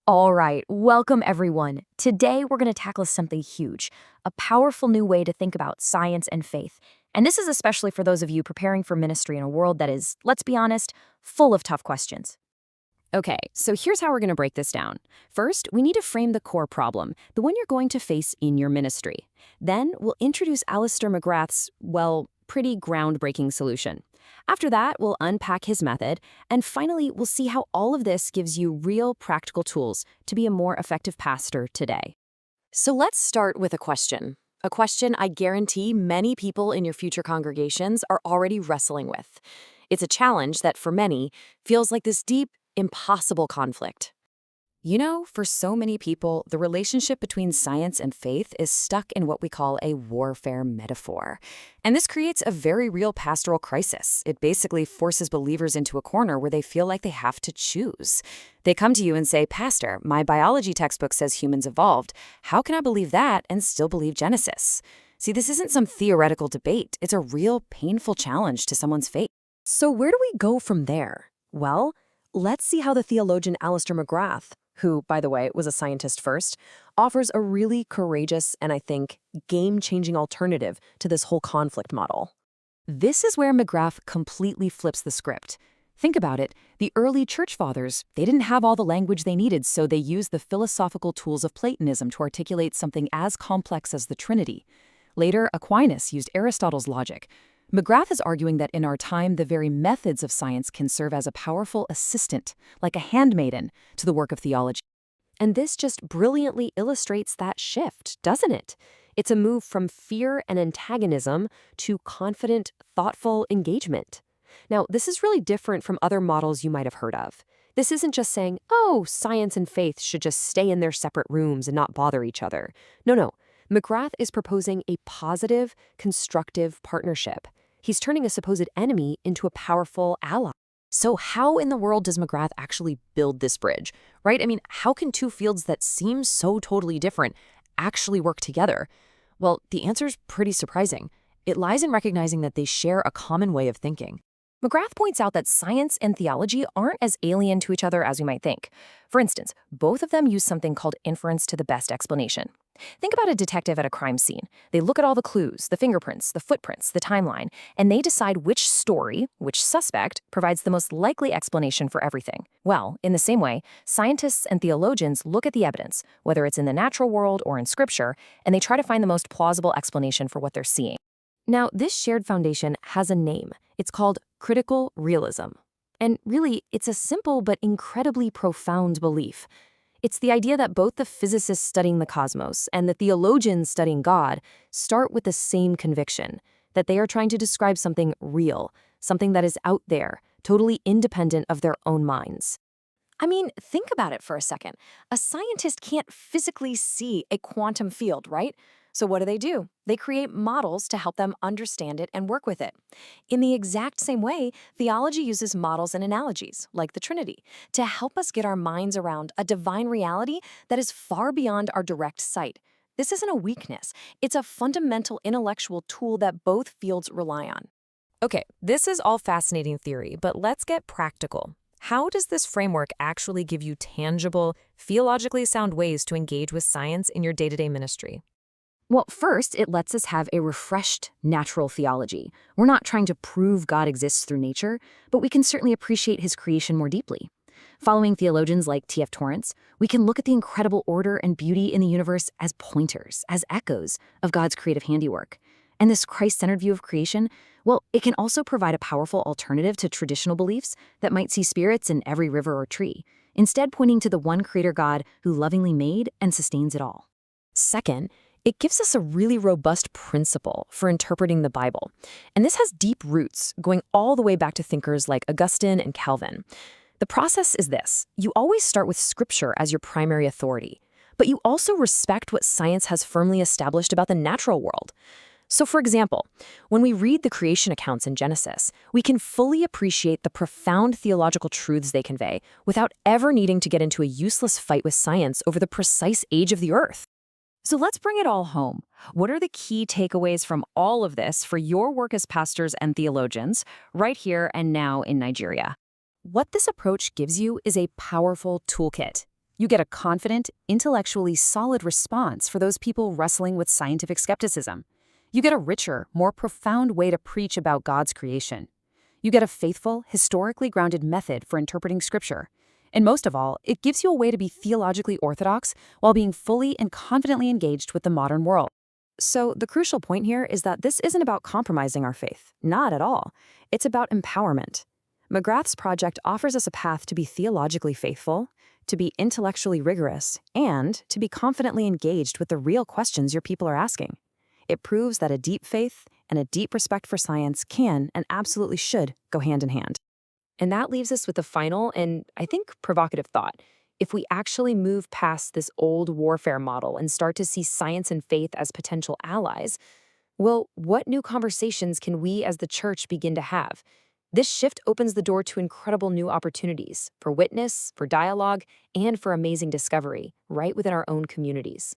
All right, welcome everyone. Today we're going to tackle something huge, a powerful new way to think about science and faith. And this is especially for those of you preparing for ministry in a world that is, let's be honest, full of tough questions. Okay, so here's how we're going to break this down. First, we need to frame the core problem, the one you're going to face in your ministry. Then, we'll introduce McGrath's, well, pretty groundbreaking solution. After that, we'll unpack his method, and finally, we'll see how all of this gives you real practical tools to be a more effective pastor today. So let's start with a question I guarantee many people in your future congregations are already wrestling with. It's a challenge that, for many, feels like this deep, impossible conflict. You know, for so many people, the relationship between science and faith is stuck in what we call a warfare metaphor. And this creates a very real pastoral crisis. It basically forces believers into a corner where they feel like they have to choose. They come to you and say, "Pastor, my biology textbook says humans evolved. How can I believe that and still believe Genesis?" See, this isn't some theoretical debate. It's a real painful challenge to someone's faith. So where do we go from there? Well, let's see how the theologian McGrath, who, by the way, was a scientist first, offers a really courageous and, I think, game-changing alternative to this whole conflict model. This is where McGrath completely flips the script. Think about it. The early church fathers, they didn't have all the language they needed, so they used the philosophical tools of Platonism to articulate something as complex as the Trinity. Later, Aquinas used Aristotle's logic. McGrath is arguing that in our time, the very methods of science can serve as a powerful assistant, like a handmaiden, to the work of theology. And this just brilliantly illustrates that shift, doesn't it? It's a move from fear and antagonism to confident, thoughtful engagement. Now, this is really different from other models you might have heard of. This isn't just saying, oh, science and faith should just stay in their separate rooms and not bother each other. No. McGrath is proposing a positive, constructive partnership. He's turning a supposed enemy into a powerful ally. So how in the world does McGrath actually build this bridge, right? I mean, how can two fields that seem so totally different actually work together? Well, the answer's pretty surprising. It lies in recognizing that they share a common way of thinking. McGrath points out that science and theology aren't as alien to each other as we might think. For instance, both of them use something called inference to the best explanation. Think about a detective at a crime scene. They look at all the clues, the fingerprints, the footprints, the timeline, and they decide which story, which suspect, provides the most likely explanation for everything. Well, in the same way, scientists and theologians look at the evidence, whether it's in the natural world or in scripture, and they try to find the most plausible explanation for what they're seeing. Now, this shared foundation has a name. It's called critical realism. And really, it's a simple but incredibly profound belief. It's the idea that both the physicists studying the cosmos and the theologians studying God start with the same conviction, that they are trying to describe something real, something that is out there, totally independent of their own minds. I mean, think about it for a second. A scientist can't physically see a quantum field, right? So what do? They create models to help them understand it and work with it. In the exact same way, theology uses models and analogies, like the Trinity, to help us get our minds around a divine reality that is far beyond our direct sight. This isn't a weakness. It's a fundamental intellectual tool that both fields rely on. Okay, this is all fascinating theory, but let's get practical. How does this framework actually give you tangible, theologically sound ways to engage with science in your day-to-day ministry? Well, first, it lets us have a refreshed, natural theology. We're not trying to prove God exists through nature, but we can certainly appreciate his creation more deeply. Following theologians like T.F. Torrance, we can look at the incredible order and beauty in the universe as pointers, as echoes of God's creative handiwork. And this Christ-centered view of creation, well, it can also provide a powerful alternative to traditional beliefs that might see spirits in every river or tree, instead pointing to the one creator God who lovingly made and sustains it all. Second, it gives us a really robust principle for interpreting the Bible. And this has deep roots, going all the way back to thinkers like Augustine and Calvin. The process is this. You always start with Scripture as your primary authority, but you also respect what science has firmly established about the natural world. So, for example, when we read the creation accounts in Genesis, we can fully appreciate the profound theological truths they convey without ever needing to get into a useless fight with science over the precise age of the earth. So let's bring it all home. What are the key takeaways from all of this for your work as pastors and theologians right here and now in Nigeria? What this approach gives you is a powerful toolkit. You get a confident, intellectually solid response for those people wrestling with scientific skepticism. You get a richer, more profound way to preach about God's creation. You get a faithful, historically grounded method for interpreting Scripture. And most of all, it gives you a way to be theologically orthodox while being fully and confidently engaged with the modern world. So, the crucial point here is that this isn't about compromising our faith. Not at all. It's about empowerment. McGrath's project offers us a path to be theologically faithful, to be intellectually rigorous, and to be confidently engaged with the real questions your people are asking. It proves that a deep faith and a deep respect for science can and absolutely should go hand in hand. And that leaves us with a final and, I think, provocative thought. If we actually move past this old warfare model and start to see science and faith as potential allies, well, what new conversations can we as the church begin to have? This shift opens the door to incredible new opportunities for witness, for dialogue, and for amazing discovery right within our own communities.